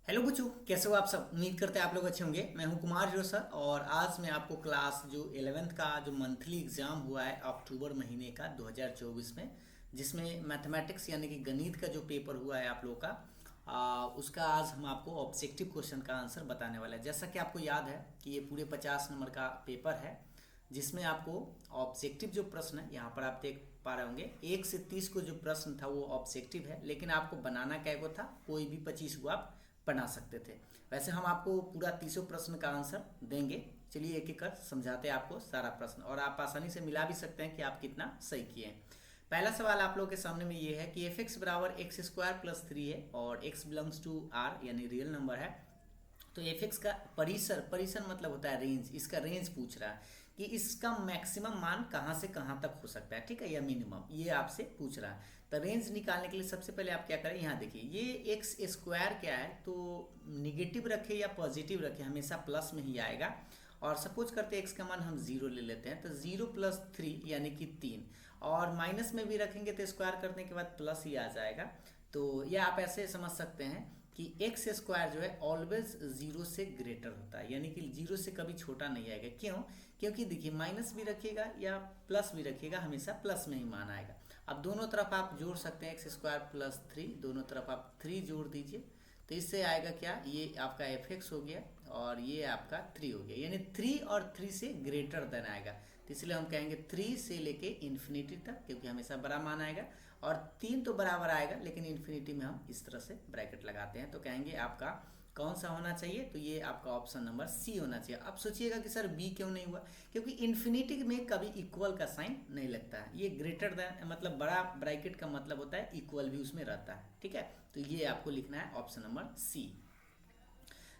Hello बच्चों, कैसे हो आप सब। उम्मीद करते हैं आप लोग अच्छे होंगे। मैं हूं कुमार हीरो सर और आज मैं आपको क्लास जो 11th का जो मंथली एग्ज़ाम हुआ है अक्टूबर महीने का 2024 में, जिसमें मैथमेटिक्स यानी कि गणित का जो पेपर हुआ है आप लोगों का, उसका आज हम आपको ऑब्जेक्टिव क्वेश्चन का आंसर बताने वाला है। जैसा कि आपको याद है कि ये पूरे 50 नंबर का पेपर है, जिसमें आपको ऑब्जेक्टिव जो प्रश्न है यहाँ पर आप देख पा रहे होंगे 1 से 30 को जो प्रश्न था वो ऑब्जेक्टिव है, लेकिन आपको बनाना क्या को था, कोई भी 25 को आप बना सकते थे। वैसे हम आपको पूरा 30 प्रश्न का आंसर देंगे। चलिए एक एक कर समझाते हैं आपको सारा प्रश्न, और आप आसानी से मिला भी सकते हैं कि आप कितना सही किए हैं। पहला सवाल आप लोगों के सामने में ये है कि एफ एक्स बराबर एक्स स्क्वायर प्लस 3 है और एक्स बिलोंग्स टू आर यानी रियल नंबर है। तो एफ एक्स का परिसर, परिसर मतलब होता है रेंज, इसका रेंज पूछ रहा है कि इसका मैक्सिमम मान कहाँ से कहाँ तक हो सकता है, ठीक है, या मिनिमम, ये आपसे पूछ रहा है। तो रेंज निकालने के लिए सबसे पहले आप क्या करें, यहाँ देखिए ये एक्स स्क्वायर क्या है, तो निगेटिव रखे या पॉजिटिव रखे, हमेशा प्लस में ही आएगा। और सपोज करते हैं एक्स का मान हम जीरो ले लेते हैं, तो जीरो प्लस थ्री यानी कि 3, और माइनस में भी रखेंगे तो स्क्वायर करने के बाद प्लस ही आ जाएगा। तो ये आप ऐसे समझ सकते हैं कि एक्स स्क्वायर जो है ऑलवेज जीरो से ग्रेटर होता है, यानी कि जीरो से कभी छोटा नहीं आएगा। क्यों? क्योंकि देखिए माइनस भी रखिएगा या प्लस भी रखिएगा, हमेशा प्लस में ही मान आएगा। अब दोनों तरफ आप जोड़ सकते हैं, एक्स स्क्वायर प्लस 3, दोनों तरफ आप 3 जोड़ दीजिए, तो इससे आएगा क्या, ये आपका एफ एक्स हो गया और ये आपका 3 हो गया, यानी 3 और 3 से ग्रेटर देन आएगा। तो इसलिए हम कहेंगे 3 से लेके इन्फिनिटी तक, क्योंकि हमेशा बड़ा मान आएगा। और 3 तो बराबर आएगा, लेकिन इन्फिनिटी में हम इस तरह से ब्रैकेट लगाते हैं। तो कहेंगे आपका कौन सा होना चाहिए, तो ये आपका ऑप्शन नंबर सी होना चाहिए। अब सोचिएगा कि सर बी क्यों नहीं हुआ, क्योंकि इन्फिनिटी में कभी इक्वल का साइन नहीं लगता है। ये ग्रेटर देन मतलब बड़ा ब्रैकेट का मतलब होता है इक्वल भी उसमें रहता है, ठीक है। तो ये आपको लिखना है ऑप्शन नंबर सी।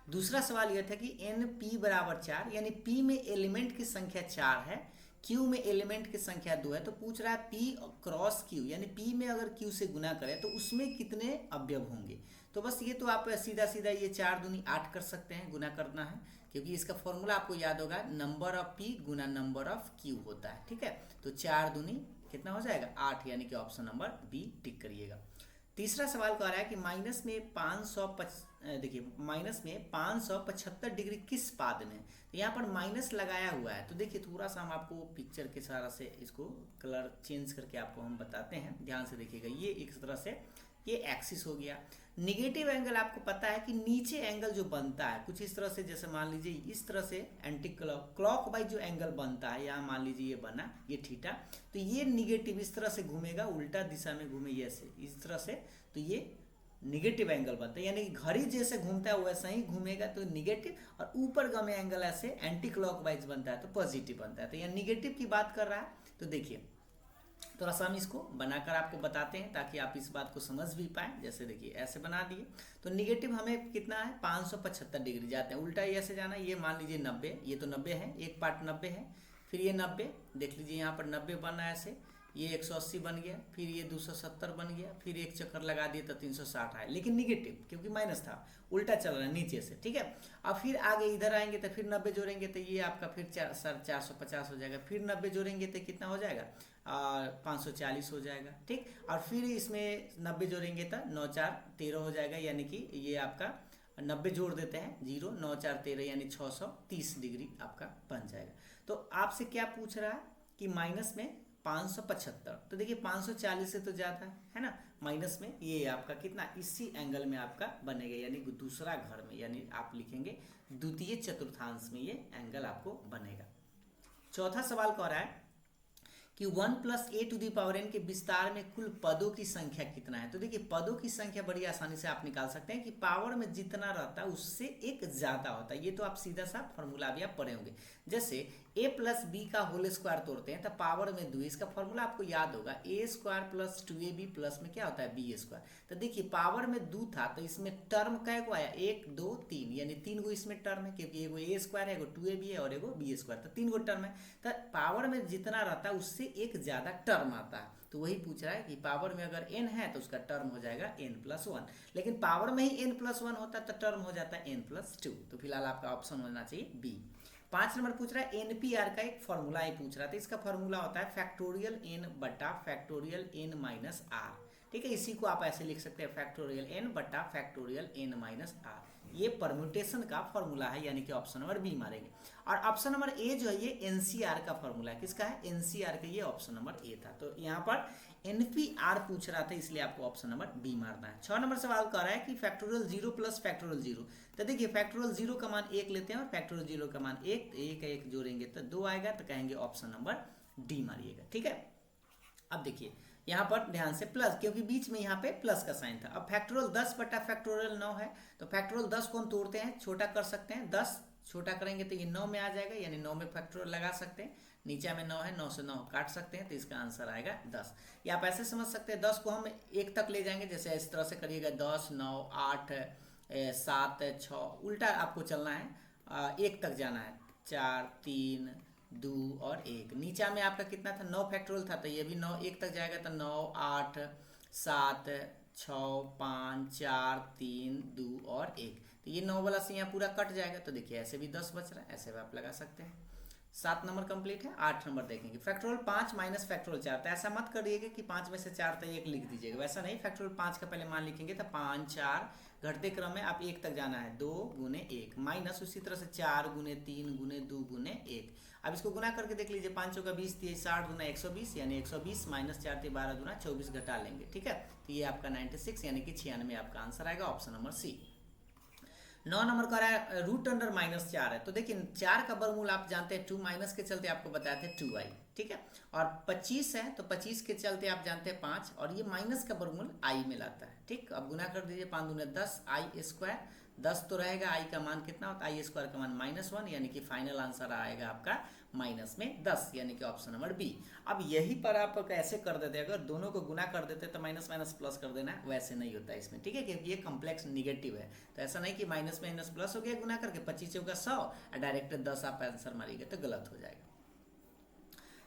दूसरा सवाल यह था कि एन पी बराबर 4, यानी पी में एलिमेंट की संख्या 4 है, क्यू में एलिमेंट की संख्या 2 है। तो पूछ रहा है पी क्रॉस क्यू, यानी पी में अगर क्यू से गुना करें तो उसमें कितने अवयव होंगे। तो बस ये तो आप सीधा सीधा ये 4 दूनी 8 कर सकते हैं, गुना करना है, क्योंकि इसका फॉर्मूला आपको याद होगा, number of P Guna number of Q होता है, ठीक है। तो 4 दूनी कितना हो जाएगा 8, यानी कि ऑप्शन नंबर बी टिक करिएगा। तीसरा सवाल कह रहा है कि माइनस में 500 देखिए माइनस में 575 डिग्री किस पाद में है। तो यहाँ पर माइनस लगाया हुआ है, तो देखिए थोड़ा सा हम आपको पिक्चर के सहारा से इसको कलर चेंज करके आपको हम बताते हैं, ध्यान से देखिएगा। ये एक तरह से ये एक्सिस हो गया। निगेटिव एंगल आपको पता है कि नीचे एंगल जो बनता है कुछ इस तरह से, जैसे मान लीजिए इस तरह से एंटी क्लॉक वाइज जो एंगल बनता है, यहाँ मान लीजिए ये बना ये थीटा, तो ये निगेटिव इस तरह से घूमेगा, उल्टा दिशा में घूमे ऐसे इस तरह से, तो ये निगेटिव एंगल बनता है, यानी कि घड़ी जैसे घूमता है वैसा ही घूमेगा तो निगेटिव, और ऊपर का में एंगल ऐसे एंटी क्लॉकवाइज बनता है तो पॉजिटिव बनता है। तो यहाँ निगेटिव की बात कर रहा है। तो देखिए थोड़ा सा हम इसको बनाकर आपको बताते हैं ताकि आप इस बात को समझ भी पाएँ। जैसे देखिए ऐसे बना दिए, तो निगेटिव हमें कितना है 575 डिग्री जाते हैं, उल्टा ही ऐसे जाना है। ये मान लीजिए 90, ये तो 90 है, एक पार्ट 90 है, फिर ये 90 देख लीजिए यहाँ पर 90 बना है ऐसे, ये 180 बन गया, फिर ये 270 बन गया, फिर एक चक्कर लगा दिए तो 360 आए, लेकिन निगेटिव क्योंकि माइनस था, उल्टा चल रहा है नीचे से, ठीक है। अब फिर आगे इधर आएंगे तो फिर 90 जोड़ेंगे तो ये आपका फिर 450 हो जाएगा, फिर 90 जोड़ेंगे तो कितना हो जाएगा 540 हो जाएगा, ठीक। और फिर इसमें 90 जोड़ेंगे तो 9 4 13 हो जाएगा, यानी कि ये आपका 90 जोड़ देते हैं, 0 9 4 13 यानी 630 डिग्री आपका बन जाएगा। तो आपसे क्या पूछ रहा है कि माइनस में 575, तो देखिए 540 से तो ज़्यादा है ना, माइनस में ये आपका कितना इसी एंगल में आपका बनेगा, यानी दूसरा घर में, यानी आप लिखेंगे द्वितीय चतुर्थांश में ये एंगल आपको बनेगा। चौथा सवाल कह रहा है कि 1 plus a to the power n के विस्तार में कुल पदों की संख्या कितना है। तो देखिए पदों की संख्या बड़ी आसानी से आप निकाल सकते हैं कि पावर में जितना रहता है उससे एक ज़्यादा होता है। ये तो आप सीधा सा फॉर्मूला भी आप पढ़े होंगे, जैसे ए प्लस बी का होल स्क्वायर तोड़ते हैं तो पावर में 2, इसका फॉर्मूला आपको याद होगा, ए स्क्वायर प्लस 2ab प्लस में क्या होता है बी स्क्वायर। तो देखिए पावर में 2 था तो इसमें टर्म कै को आया 1 2 3, यानी 3 गो इसमें टर्म है, क्योंकि एगो ए स्क्वायर है, एगो 2ab है और एगो बी स्क्वायर, तो 3 गो टर्म है। तो पावर में जितना रहता है उससे एक ज़्यादा टर्म आता है, तो वही पूछ रहा है कि पावर में अगर n है तो उसका टर्म हो जाएगा n+1, लेकिन पावर में ही n+1 होता है तो टर्म हो जाता है n+2। तो फिलहाल आपका ऑप्शन होना चाहिए बी। 5 नंबर पूछ रहा है एनपीआर का एक फॉर्मूला ही पूछ रहा था, इसका फॉर्मूला होता है फैक्टोरियल n बटा फैक्टोरियल n माइनस आर, ठीक है, इसी को आप ऐसे लिख सकते हैं फैक्टोरियल एन बटा फैक्टोरियल एन माइनस आर। ये परम्यूटेशन का फॉर्मूला है, यानी कि ऑप्शन नंबर बी मारेंगे। और ऑप्शन नंबर ए जो है ये एनसीआर का फॉर्मूला है। किसका है? एनसीआर का। ये ऑप्शन नंबर ए था। तो यहाँ पर एनपीआर पूछ रहा था, इसलिए आपको ऑप्शन नंबर बी मारना है। 6 नंबर सवाल कह रहा है कि फैक्टोरियल 0 प्लस फैक्टोरियल 0। तो देखिए फैक्टोरियल 0 का मान 1 लेते हैं और फैक्टोरियल 0 का मान 1, तो 1 का 1 जोड़ेंगे तो 2 आएगा, तो कहेंगे ऑप्शन नंबर डी मारिएगा। ठीक है, अब देखिए यहाँ पर ध्यान से प्लस, क्योंकि बीच में यहाँ पे प्लस का साइन था। अब फैक्टोरियल 10 बटा फैक्टोरियल 9 है, तो फैक्टोरियल 10 को हम तोड़ते हैं, छोटा कर सकते हैं। 10 छोटा करेंगे तो ये 9 में आ जाएगा, यानी 9 में फैक्टोरियल लगा सकते हैं। नीचे में 9 है, 9 से 9 काट सकते हैं, तो इसका आंसर आएगा 10। या आप ऐसे समझ सकते हैं 10 को हम 1 तक ले जाएंगे, जैसे इस तरह से करिएगा 10, 9, 8, 7, 6, उल्टा आपको चलना है, 1 तक जाना है। 4, 3, 2 और 1। नीचा में आपका कितना था? 9 फैक्टोरियल था, तो ये भी 9 1 तक जाएगा, तो 9, 8, 7, 6, 5, 4, 3, 2 और 1। तो ये 9 वाला से यहाँ पूरा कट जाएगा, तो देखिए ऐसे भी 10 बच रहा है, ऐसे भी आप लगा सकते हैं। 7 नंबर कंप्लीट है। 8 नंबर देखेंगे फैक्टोरियल 5 माइनस फैक्टोरियल 4। तो ऐसा मत करिएगा कि 5 में से 4 तो 1 लिख दीजिएगा, वैसा नहीं। फैक्टोरियल 5 का पहले मान लिखेंगे, तो 5, 4 घटते क्रम में आप 1 तक जाना है, 2 गुने 1 माइनस उसी तरह से 4 गुने 3 गुने 2 गुने 1। अब इसको गुना करके देख लीजिए, 5 चौका 20, 60 गुना 120, यानी 120 माइनस 4 × 12 गुना 24 घटा लेंगे। ठीक है, तो ये आपका 96 यानी कि 96 आपका आंसर आएगा, ऑप्शन नंबर सी। 9 नंबर का रहा है रूट अंडर माइनस 4 है, तो देखिए 4 का वर्गमूल आप जानते हैं 2 माइनस के चलते आपको बताए थे 2i। ठीक है, और 25 है तो 25 के चलते आप जानते हैं 5, और ये माइनस का वर्गमूल i में लाता है। ठीक, अब गुना कर दीजिए, 5 दूने 10 i², 10 तो रहेगा, i का मान कितना होता है? i² का मान -1, यानी कि फाइनल आंसर आएगा आपका माइनस में 10, यानी कि ऑप्शन नंबर बी। अब यही पर आप कैसे कर देते, अगर दोनों को गुना कर देते तो माइनस माइनस प्लस कर देना, वैसे नहीं होता है इसमें। ठीक है, क्योंकि ये कम्प्लेक्स निगेटिव है, तो ऐसा नहीं कि माइनस माइनस प्लस हो गया गुना करके, 25 चौका 100 और डायरेक्ट 10 आप आंसर मारिएगा तो गलत हो जाएगा।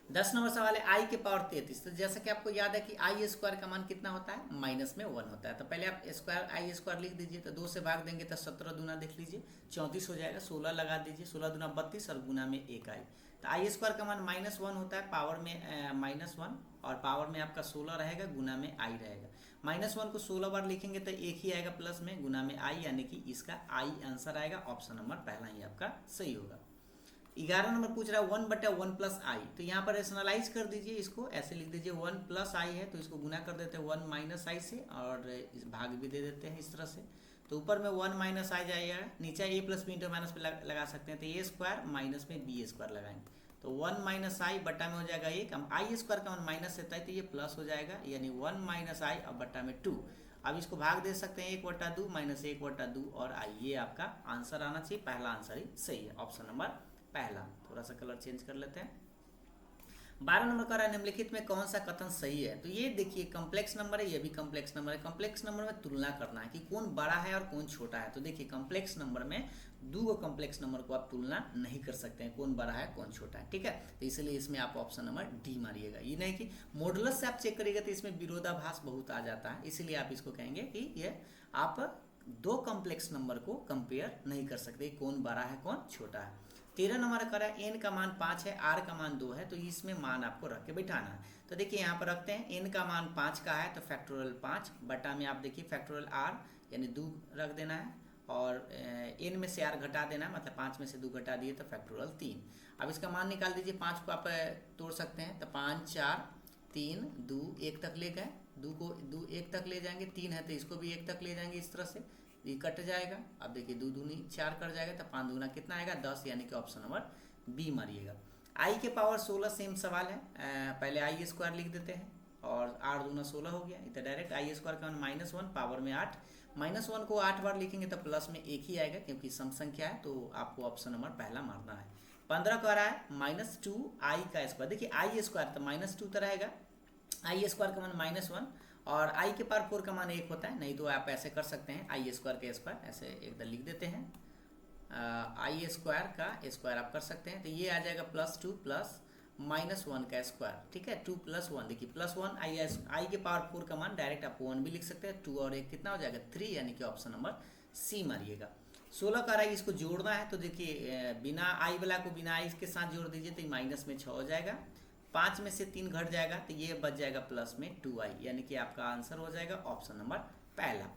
10 नंबर सवाल है i के पावर 33। तो जैसा कि आपको याद है कि i² का मान कितना होता है? माइनस में 1 होता है। तो पहले आप स्क्वायर i² लिख दीजिए, तो 2 से भाग देंगे तो 17 दूना देख लीजिए 34 हो जाएगा, 16 लगा दीजिए, 16 दूना 32 और गुना में 1 i। तो i² का मान -1 होता है, पावर में -1, और पावर में आपका 16 रहेगा, गुना में i रहेगा। -1 को 16 बार लिखेंगे तो 1 ही आएगा प्लस में, गुना में i, यानी कि इसका i आंसर आएगा, ऑप्शन नंबर पहला ही आपका सही होगा। 11 नंबर पूछ रहा है 1 बटा 1 प्लस आई। तो यहाँ पर रेशनलाइज कर दीजिए, इसको ऐसे लिख दीजिए 1 प्लस आई है तो इसको गुना कर देते हैं 1 माइनस आई से, और इस भाग भी दे देते हैं इस तरह से। तो ऊपर में 1 माइनस आई जाएगा, नीचे ए प्लस बी इंटू माइनस पे लगा सकते हैं, तो a² माइनस में b² लगाएंगे, तो 1 माइनस आई बट्टा में हो जाएगा 1। हम i² का मान माइनस रहता है तो ये प्लस हो जाएगा, यानी 1 माइनस आई और बट्टा में 2। अब इसको भाग दे सकते हैं 1/2 माइनस 1/2 और आई। ये आपका आंसर आना चाहिए, पहला आंसर ही सही है, ऑप्शन नंबर पहला। थोड़ा सा कलर चेंज कर लेते हैं। 12 नंबर का रहा निम्नलिखित में कौन सा कथन सही है? तो ये देखिए कॉम्प्लेक्स नंबर है, ये भी कॉम्प्लेक्स नंबर है। कॉम्प्लेक्स नंबर में तुलना करना है कि कौन बड़ा है और कौन छोटा है। तो देखिए कॉम्प्लेक्स नंबर में दो कॉम्प्लेक्स नंबर को आप तुलना नहीं कर सकते हैं, कौन बड़ा है कौन छोटा है। ठीक है, तो इसलिए इसमें आप ऑप्शन नंबर डी मारिएगा। ये नहीं कि मॉडुलस से आप चेक करिएगा तो इसमें विरोधाभास बहुत आ जाता है, इसीलिए आप इसको कहेंगे कि ये आप दो कॉम्प्लेक्स नंबर को कंपेयर नहीं कर सकते, कौन बड़ा है कौन छोटा है। 13 नंबर का है n का मान 5 है, r का मान 2 है, तो इसमें मान आपको रख के बैठाना है। तो देखिए यहाँ पर रखते हैं, n का मान 5 का है तो फैक्टोरियल 5 बटा में आप देखिए फैक्टोरियल r यानी 2 रख देना है, और n में से r घटा देना है, मतलब 5 में से 2 घटा दिए तो फैक्टोरियल 3। अब इसका मान निकाल दीजिए, 5 को आप तोड़ सकते हैं, तो 5 4 3 2 1 तक ले गए, 2 को 2 1 तक ले जाएंगे, 3 है तो इसको भी 1 तक ले जाएंगे, इस तरह से ये कट जाएगा। अब देखिए 2 दूनी 4 कर जाएगा, तो 5 दूना कितना आएगा 10, यानी कि ऑप्शन नंबर बी मारिएगा। i के पावर 16 सेम सवाल है, पहले i² लिख देते हैं और 8 दूना 16 हो गया, इतना डायरेक्ट i² का मान -1 पावर में 8, -1 को 8 बार लिखेंगे तो प्लस में 1 ही आएगा क्योंकि सम संख्या है, तो आपको ऑप्शन नंबर पहला मारना है। 15 का रहा है -2i का स्क्वायर। देखिए i² तो -2 तो रहेगा, i² का मान -1 और i के पावर 4 का मान 1 होता है, नहीं तो आप ऐसे कर सकते हैं i² का स्क्वायर, ऐसे एकदम लिख देते हैं, i² का स्क्वायर आप कर सकते हैं, तो ये आ जाएगा +2 प्लस -1 का स्क्वायर। ठीक है, 2 + 1, देखिए +1 i के पावर 4 का मान डायरेक्ट आप 1 भी लिख सकते हैं, 2 और 1 कितना हो जाएगा 3, यानी कि ऑप्शन नंबर सी मारिएगा। 16 का रहा है, इसको जोड़ना है, तो देखिए बिना i वाला को बिना i के साथ जोड़ दीजिए तो माइनस में 6 हो जाएगा, 5 में से 3 घट जाएगा तो ये बच जाएगा प्लस में 2i, यानी कि आपका आंसर हो जाएगा ऑप्शन नंबर पहला।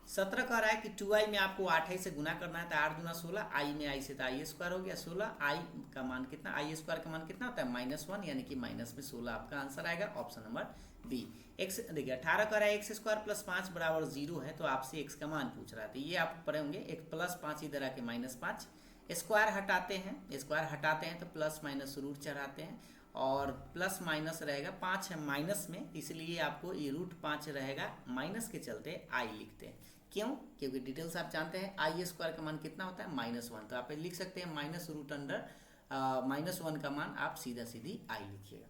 17 कह रहा है कि 2i में आपको 8i से गुना करना है तो 8 दूना 16, i में i से तो i स्क्वायर हो गया 16, i का मान कितना, i स्क्वायर का मान कितना होता है -1, यानी कि माइनस में 16 आपका आंसर आएगा ऑप्शन नंबर बी। एक्स देखिए 18 कह रहा है एक्स स्क्वायर प्लस 5 बराबर 0 है, तो आपसे एक्स का मान पूछ रहा है, तो ये आप पढ़े होंगे एक प्लस 5 इधर आके -5, स्क्वायर हटाते हैं तो प्लस माइनस रूट चढ़ाते हैं और प्लस माइनस रहेगा 5 है माइनस में, इसलिए आपको ये √5 रहेगा, माइनस के चलते आई लिखते हैं। क्यों? क्योंकि डिटेल्स आप जानते हैं आई स्क्वायर का मान कितना होता है -1, तो आप लिख सकते हैं -√1 का मान आप सीधा सीधी आई लिखिएगा।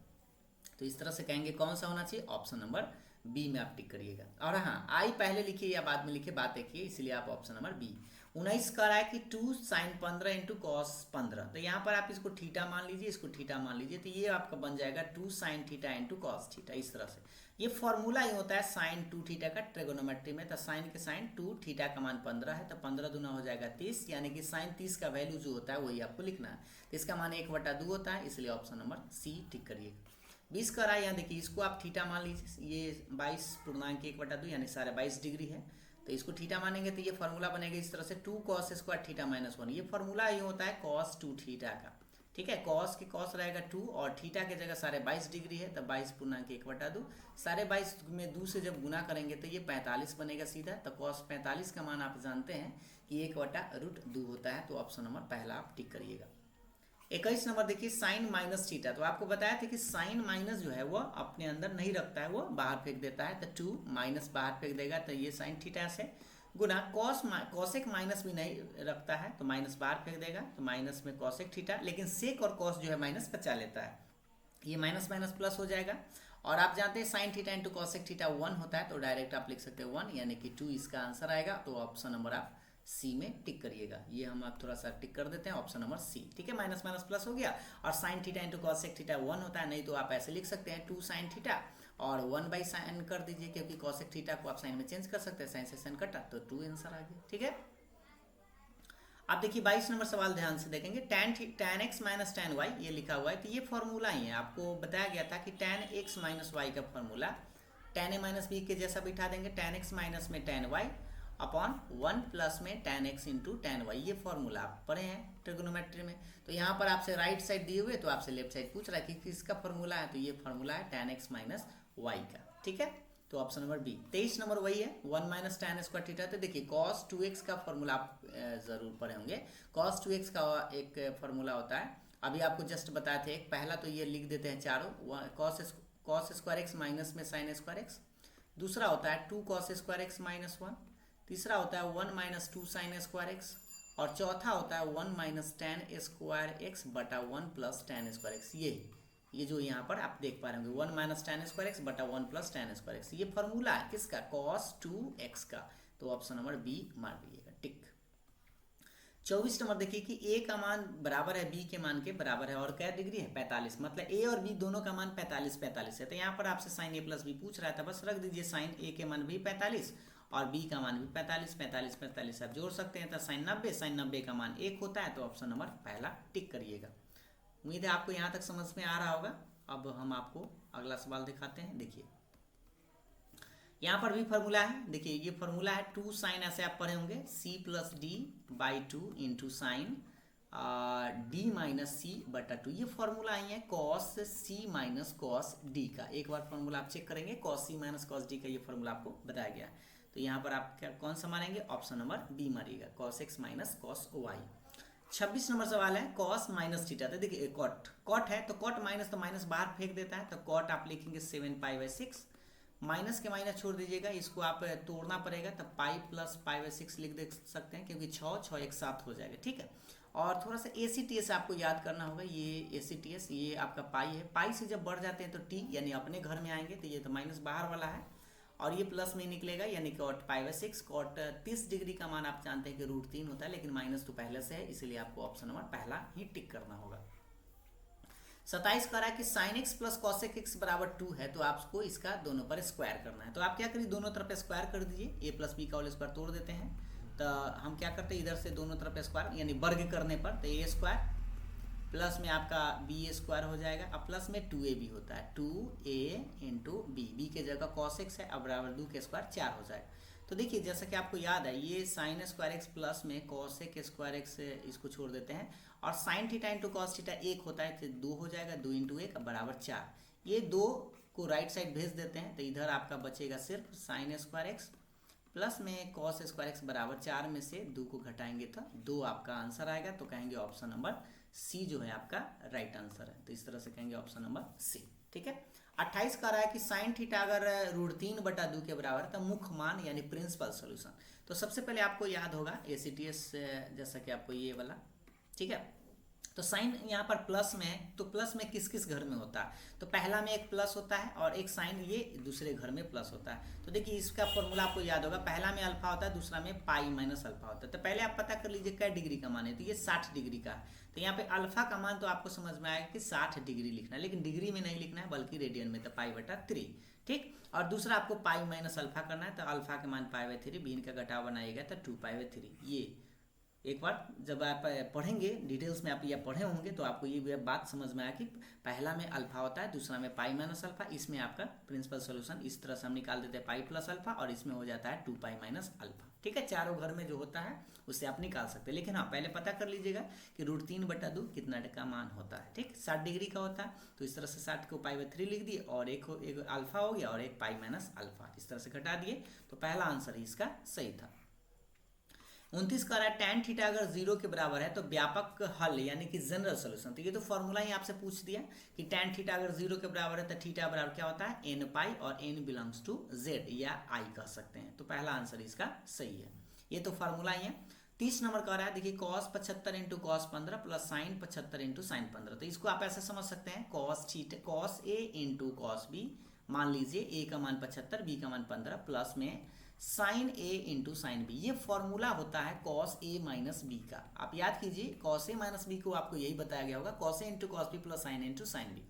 तो इस तरह से कहेंगे कौन सा होना चाहिए, ऑप्शन नंबर बी में आप टिक करिएगा। और हाँ, आई पहले लिखिए या बाद में लिखिए बात देखिए, इसलिए आप ऑप्शन नंबर बी। 19 कह रहा है कि 2 sin 15 इंटू कॉस 15, तो यहाँ पर आप इसको थीटा मान लीजिए, इसको थीटा मान लीजिए, तो ये आपका बन जाएगा 2 sin theta into cos theta. इस तरह से ये फॉर्मूला ही होता है sin 2 थीटा का ट्रिगोनोमेट्री में, तो साइन के साइन 2 थीटा का मान 15 है, तो 15 दूना हो जाएगा 30, यानी कि sin 30 का वैल्यू जो होता है वही आपको लिखना है, तो इसका मान 1/2 होता है, इसलिए ऑप्शन नंबर सी टिक करिएगा। 20 का रहा है, यहाँ देखिए इसको आप थीटा मान लीजिए, ये 22.1/2 यानी 22.5 डिग्री है, तो इसको थीटा मानेंगे तो ये फार्मूला बनेगा इस तरह से 2 cos स्क्वायर थीटा -1, ये फार्मूला ही होता है cos 2 थीटा का, ठीक है। cos की cos रहेगा 2 और थीटा की जगह 22.5 डिग्री है, तो 22.1/2, 22.5 में 2 से जब गुना करेंगे तो ये 45 बनेगा सीधा, तो cos 45 का मान आप जानते हैं कि 1/√2 होता है, तो ऑप्शन नंबर पहला आप टिक करिएगा। 21 नंबर देखिए साइन माइनस थीटा, तो आपको बताया था कि साइन माइनस जो है वो अपने अंदर नहीं रखता है, वो बाहर फेंक देता है, तो 2 माइनस बाहर फेंक देगा, तो ये साइन थीटा से गुना कॉसेक माइनस भी नहीं रखता है, तो माइनस बाहर फेंक देगा, तो माइनस में कॉसेक थीटा, लेकिन सेक और कॉस जो है माइनस बचा लेता है, ये माइनस माइनस प्लस हो जाएगा। और आप जानते हैं sine theta into cosec theta 1 होता है, तो डायरेक्ट आप लिख सकते हैं 1, यानी कि 2 इसका आंसर आएगा, तो ऑप्शन नंबर आप सी में टिक करिएगा। ये हम आप थोड़ा सा टिक कर देते हैं, ऑप्शन नंबर सी, ठीक है। माइनस माइनस प्लस हो गया, और sine theta into cosec theta 1 होता है, नहीं तो आप ऐसे लिख सकते हैं 2 साइन थीटा और 1/sin कर दीजिए, क्योंकि कॉसेक थीटा को आप साइन में चेंज कर सकते हैं, साइन से साइन कटा तो 2 आंसर आ गया, ठीक है। आप देखिए 22 नंबर सवाल ध्यान से देखेंगे, tan x minus tan y ये लिखा हुआ है, तो ये फॉर्मूला ही है, आपको बताया गया था कि tan x माइनस y का formula tan a minus b के जैसा बिठा देंगे, tan x माइनस में tan y अपॉन 1 प्लस में tan x into tan y, ये फॉर्मूला आप पढ़े हैं ट्रिगोनोमेट्री में। तो यहाँ पर आपसे राइट साइड दिए हुए, तो आपसे लेफ्ट साइड पूछ रहा है कि किसका फॉर्मूला है, तो ये फॉर्मूला है tan x माइनस y का, ठीक है, तो ऑप्शन नंबर बी। 23 नंबर वही है 1 माइनस tan स्क्वायर थीटा, तो देखिए cos 2x का फॉर्मूला आप जरूर पढ़े होंगे, cos 2x का एक फॉर्मूला होता है, अभी आपको जस्ट बताए थे, एक पहला तो ये लिख देते हैं चारों, cos स्क्वायर x माइनस में sin स्क्वायर x, दूसरा होता है 2 cos स्क्वायर x माइनस 1, तीसरा होता है 1 माइनस 2 sin स्क्वायर x, और चौथा होता है 1 माइनस tan स्क्वायर x बटा 1 प्लस tan स्क्वायर x। ये जो यहाँ पर आप देख पा रहे होंगे 1 माइनस tan स्क्वायर x बटा 1 प्लस tan स्क्वायर x, ये फॉर्मूला है किसका, cos 2x का, तो ऑप्शन नंबर बी मार दीजिएगा टिक। 24 नंबर देखिए कि a का मान बराबर है b के मान के बराबर है, और क्या डिग्री है 45, मतलब a और b दोनों का मान 45 है, तो यहाँ पर आपसे साइन a प्लस b पूछ रहा था, बस रख दीजिए साइन a के मान भी 45 और b का मान भी 45 आप जोड़ सकते हैं, तो साइन 90 का मान 1 होता है, तो ऑप्शन नंबर पहला टिक करिएगा। उम्मीद है आपको यहाँ तक समझ में आ रहा होगा। अब हम आपको अगला सवाल दिखाते हैं, देखिए यहाँ पर भी फॉर्मूला है, देखिए ये फॉर्मूला है 2 साइन, ऐसे आप पढ़े होंगे c plus D by 2 into sine d minus C बटा 2, ये फॉर्मूला आई है cos c minus cos D का, एक बार फॉर्मूला आप चेक करेंगे cos c minus cos D का, ये फॉर्मूला आपको बताया गया, तो यहाँ पर आप क्या कौन सा मानेंगे, ऑप्शन नंबर बी मारिएगा, cos x minus cos y। 26 number सवाल है cos माइनस थीटा, तो देखिए कॉट है, तो कॉट माइनस तो माइनस बाहर फेंक देता है, तो कॉट आप लिखेंगे 7π/6, माइनस के माइनस छोड़ दीजिएगा, इसको आप तोड़ना पड़ेगा, तो पाई प्लस π/6 लिख दे सकते हैं, क्योंकि 6 एक साथ हो जाएगा, ठीक है। और थोड़ा सा ACTS आपको याद करना होगा, ये ACTS ये आपका पाई है, पाई से जब बढ़ जाते हैं तो टी यानी अपने घर में आएंगे, तो ये तो माइनस बाहर वाला है और ये प्लस में निकलेगा, यानी cot π/6, cot 30 डिग्री का मान आप जानते हैं कि √3 होता है, लेकिन माइनस तो पहले से है, इसलिए आपको ऑप्शन नंबर पहला ही टिक करना होगा। 27 कह रहा है कि sin x plus cosec x बराबर 2 है, तो आपको इसका दोनों पर स्क्वायर करना है, तो आप क्या करिए दोनों तरफ स्क्वायर कर दीजिए, a प्लस बी का होल स्क्वायर तोड़ देते हैं, तो हम क्या करते हैं इधर से दोनों तरफ स्क्वायर यानी वर्ग करने पर, तो a स्क्वायर प्लस में आपका बी ए स्क्वायर हो जाएगा। अब प्लस में 2a भी होता है, 2a इंटू बी के जगह cos x है, अब बराबर 2 के स्क्वायर 4 हो जाएगा। तो देखिए जैसा कि आपको याद है ये साइन स्क्वायर एक्स प्लस में cos a स्क्वायर एक्स इसको छोड़ देते हैं, और sine theta into cos theta 1 होता है तो 2 हो जाएगा, 2 इंटू 1 बराबर 4। ये 2 को राइट साइड भेज देते हैं तो इधर आपका बचेगा सिर्फ साइन स्क्वायर एक्स प्लस में कॉस स्क्वायर एक्स बराबर 4 में से 2 को घटाएंगे तो 2 आपका आंसर आएगा। तो कहेंगे ऑप्शन नंबर सी जो है आपका राइट आंसर है। तो इस तरह से कहेंगे ऑप्शन नंबर सी। ठीक है। 28 कह रहा है कि साइन थीटा अगर √3/2 के बराबर है तो मुख्य मान यानी प्रिंसिपल सोल्यूशन। तो सबसे पहले आपको याद होगा ACTS जैसा कि आपको ये वाला, ठीक है। तो साइन यहाँ पर प्लस में है, तो प्लस में किस किस घर में होता है, तो पहला में एक प्लस होता है और एक साइन ये दूसरे घर में प्लस होता है। तो देखिए इसका फॉर्मूला आपको याद होगा, पहला में अल्फा होता है, दूसरा में पाई माइनस अल्फा होता है। तो पहले आप पता कर लीजिए क्या डिग्री का मान है, तो ये 60 डिग्री का है। तो यहाँ पे अल्फा का मान तो आपको समझ में आएगा कि 60 डिग्री लिखना है, लेकिन डिग्री में नहीं लिखना है बल्कि रेडियन में, तो पाई/3। ठीक। और दूसरा आपको पाई माइनस अल्फा करना है, तो अल्फा के मान पाई/3, बीन का घटाव बनाइएगा तो 2पाई/3। ये एक बार जब आप पढ़ेंगे डिटेल्स में, आप ये पढ़े होंगे तो आपको ये बात समझ में आया कि पहला में अल्फा होता है, दूसरा में पाई माइनस अल्फा। इसमें आपका प्रिंसिपल सॉल्यूशन इस तरह से हम निकाल देते हैं पाई प्लस अल्फा, और इसमें हो जाता है 2 पाई माइनस अल्फा। ठीक है, चारों घर में जो होता है उससे आप निकाल सकते हैं, लेकिन हाँ पहले पता कर लीजिएगा कि √3/2 कितना का मान होता है। ठीक, 60 डिग्री का होता है, तो इस तरह से 60 को पाई/3 लिख दिए, और एक अल्फा हो गया और एक पाई माइनस अल्फा, इस तरह से घटा दिए। तो पहला आंसर इसका सही था। 29 का रहा है tan थीटा अगर 0 के बराबर है तो व्यापक हल यानी कि जनरल सोल्यूशन। तो ये तो फॉर्मूला ही आपसे पूछ दिया कि tan थीटा अगर 0 के बराबर है तो थीटा बराबर क्या होता है n पाई, और n बिलोंग्स टू z या i कह सकते हैं। तो पहला आंसर इसका सही है, ये तो फॉर्मूला ही है। 30 नंबर का रहा है, देखिए cos 75 into cos 15 plus sign 75 into sine 15। तो इसको आप ऐसे समझ सकते हैं cos a इंटू कॉस b, मान लीजिए a का मान 75 b का मान 15 प्लस में sine a into sine b. ये फॉर्मूला होता है cos a माइनस बी का। आप याद कीजिए cos a माइनस बी को आपको यही बताया गया होगा, cos a इंटू cos b plus sine a into sine b.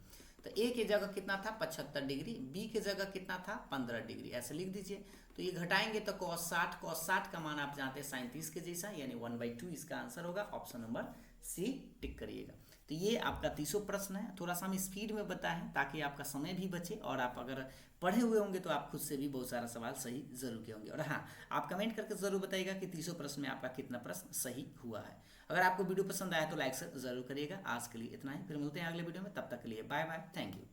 तो a की जगह कितना था 75 डिग्री, b की जगह कितना था 15 डिग्री, ऐसे लिख दीजिए। तो ये घटाएंगे तो cos 60 का मान आप जानते हैं साइन 30 के जैसा, यानी 1/2 इसका आंसर होगा। ऑप्शन नंबर सी टिक करिएगा। तो ये आपका 30वां प्रश्न है। थोड़ा सा हम स्पीड में बताएं ताकि आपका समय भी बचे, और आप अगर पढ़े हुए होंगे तो आप खुद से भी बहुत सारा सवाल सही जरूर किए होंगे। और हाँ, आप कमेंट करके जरूर बताइएगा कि 30वां प्रश्न में आपका कितना प्रश्न सही हुआ है। अगर आपको वीडियो पसंद आया तो लाइक से जरूर करिएगा। आज के लिए इतना ही, फिर मिलते हैं अगले वीडियो में, तब तक के लिए बाय बाय, थैंक यू।